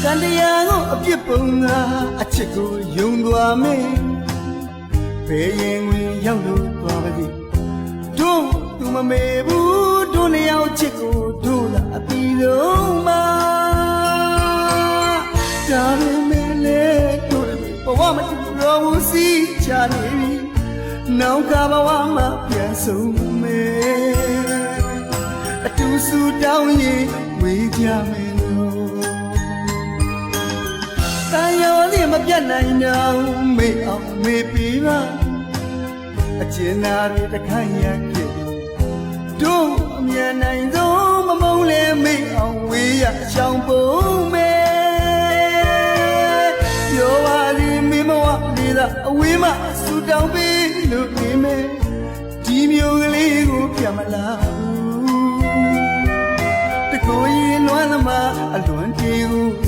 ကန်တရားကိုအပြစ်ပုံကအချစ်ကိုယုံသွားမယ်ဘယ်ရင်ဝင်ရောက်လို့သွားပါသည်တို့သူမမေဘူးတို့နှစ်ယောက်ချစ်ကိုတို့လာအပြီးဆုံးမှာဒါပေမဲ့လေတို့ဘဝမတူတော့ဘူးစီချနေပြီနောက်ကဘဝမှာပြန်ဆုံးမယ်အတူစုတောင်းရင်ဝေးကြမယ်တန်ရော်လေးမပြတ်နိုင်တော့မေ့အောင်မေ့ပြီးပါအကျဉ်းသားတွေတခိုင်းရခဲ့တို့အမြန်နိုင်ဆုံးမမုန်းလဲမေ့အောင်ဝေးရချောင်းပုံမယ်ပြောပါလိမေမဝလေးသာအဝေးမှဆူတောင်းပေးလို့နေမယ်ဒီမျိုးကလေးကိုပြန်မလာဘူးတကိုယ်ရင်လွမ်းသမားအလွန်တေးကို